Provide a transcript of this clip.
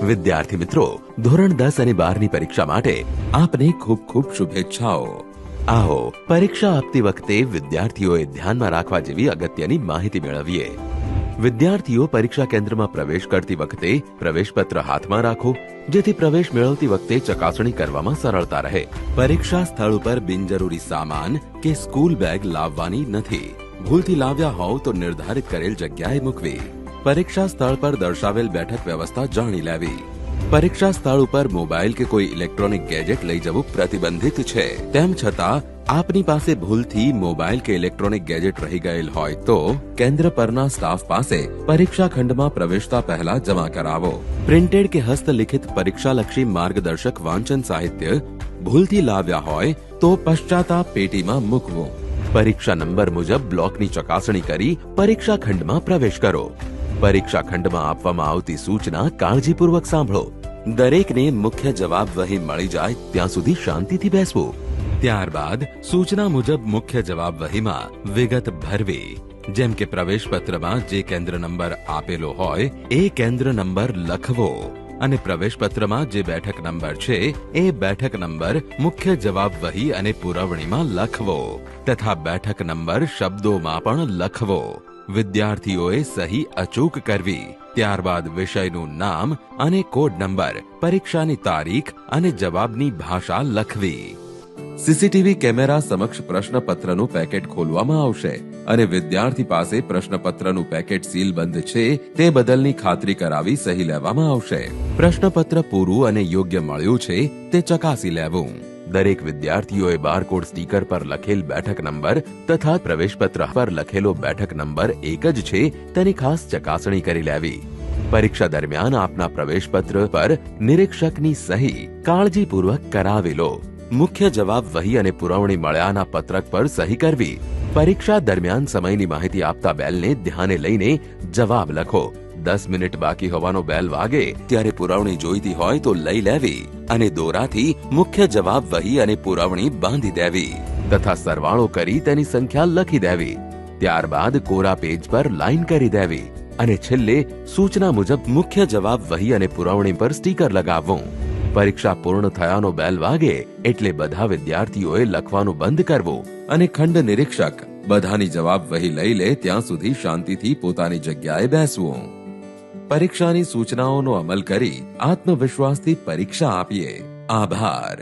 વિદ્યાર્થી મિત્રો, ધોરણ 10 અને 12ની પરીક્ષા માટે આપને ખૂબ ખૂબ શુભેચ્છાઓ। આવો પરીક્ષા આપતી વખતે વિદ્યાર્થીઓએ ધ્યાનમાં રાખવા જેવી અગત્યની માહિતી મેળવીએ। વિદ્યાર્થીઓ પરીક્ષા કેન્દ્રમાં પ્રવેશ કરતી વખતે પ્રવેશપત્ર હાથમાં રાખો, જેથી પ્રવેશ મેળવતી વખતે ચકાસણી કરવામાં સરળતા રહે। પરીક્ષા સ્થળ ઉપર બિનજરૂરી સામાન કે સ્કૂલ બેગ લાવવાની નથી। ભૂલથી લાવ્યા હોવ તો નિર્ધારિત કરેલ જગ્યાએ મૂકવી। પરીક્ષા સ્થળ પર દર્શાવેલ બેઠક વ્યવસ્થા જાણી લેવી। પરીક્ષા સ્થળ ઉપર મોબાઈલ કે કોઈ ઇલેક્ટ્રોનિક ગેજેટ લઈ જવું પ્રતિબંધિત છે। તેમ છતાં આપની પાસે ભૂલથી મોબાઈલ કે ઇલેક્ટ્રોનિક ગેજેટ રહી ગયેલ હોય તો કેન્દ્ર પરના સ્ટાફ પાસે પરીક્ષા ખંડમાં પ્રવેશતા પહેલા જમા કરાવો। પ્રિન્ટેડ કે હસ્તલિખિત પરીક્ષાલક્ષી માર્ગદર્શક વાંચન સાહિત્ય ભૂલથી લાવ્યા હોય તો પશ્ચાતાપ પેટીમાં મૂકવું। પરીક્ષા નંબર મુજબ બ્લોકની ચકાસણી કરી પરીક્ષા ખંડમાં પ્રવેશ કરો। પરીક્ષા ખંડમાં આપવામાં આવતી સૂચના કાળજીપૂર્વક સાંભળો। દરેકને મુખ્ય જવાબ વહી મળી જાય ત્યાં સુધી શાંતિથી બેસવું। ત્યારબાદ સૂચના મુજબ મુખ્ય જવાબ વહીમાં વિગત ભરવી। જેમ કે પ્રવેશ પત્રમાં જે કેન્દ્ર નંબર આપેલો હોય એ કેન્દ્ર નંબર લખવો અને પ્રવેશ પત્રમાં જે બેઠક નંબર છે એ બેઠક નંબર મુખ્ય જવાબ વહી અને પુરવણીમાં લખવો તથા બેઠક નંબર શબ્દોમાં પણ લખવો। વિદ્યાર્થીઓએ સહી અચૂક કરવી। ત્યારબાદ વિષયનું નામ અને કોડ નંબર, પરીક્ષાની તારીખ અને જવાબની ભાષા લખવી। સીસીટીવી કેમેરા સમક્ષ પ્રશ્નપત્રનું પેકેટ ખોલવામાં આવશે અને વિદ્યાર્થી પાસે પ્રશ્નપત્રનું પેકેટ સીલબંધ છે તે બદલની ખાતરી કરાવી સહી લેવામાં આવશે। પ્રશ્નપત્ર પૂરું અને યોગ્ય મળ્યું છે તે ચકાસી લેવું। દરેક વિદ્યાર્થીઓએ બારકોડ સ્ટીકર પર લખેલ બેઠક નંબર તથા પ્રવેશપત્ર પર લખેલો બેઠક નંબર એક જ છે તેની ખાસ ચકાસણી કરી લેવી। પરીક્ષા દરમિયાન આપના પ્રવેશપત્ર પર નિરીક્ષકની સહી કાળજીપૂર્વક કરાવી લો। મુખ્ય જવાબ વહી અને પુરવણી મળ્યાના પત્રક પર સહી કરવી। પરીક્ષા દરમિયાન સમયની માહિતી આપતા બેલને ધ્યાને લઈને જવાબ લખો। 10 મિનિટ બાકી હોવાનો બેલ વાગે ત્યારે પુરવણી જોઈતી હોય તો લઈ લેવી અને દોરાથી મુખ્ય જવાબ વહી અને પુરવણી બાંધી દેવી તથા સરવાળો કરી તેની સંખ્યા લખી દેવી। ત્યારબાદ કોરા પેજ પર લાઈન કરી દેવી અને છેલ્લે સૂચના મુજબ મુખ્ય જવાબ વહી અને પુરવણી પર સ્ટીકર લગાવવું। પરીક્ષા પૂર્ણ થયાનો બેલ વાગે એટલે બધા વિદ્યાર્થીઓએ લખવાનું બંધ કરવું અને ખંડ નિરીક્ષક બધાની જવાબ વહી લઈ લે ત્યાં સુધી શાંતિથી પોતાની જગ્યાએ બેસવું। પરીક્ષાની સૂચનાઓનો અમલ કરી આત્મવિશ્વાસથી પરીક્ષા આપીએ। આભાર।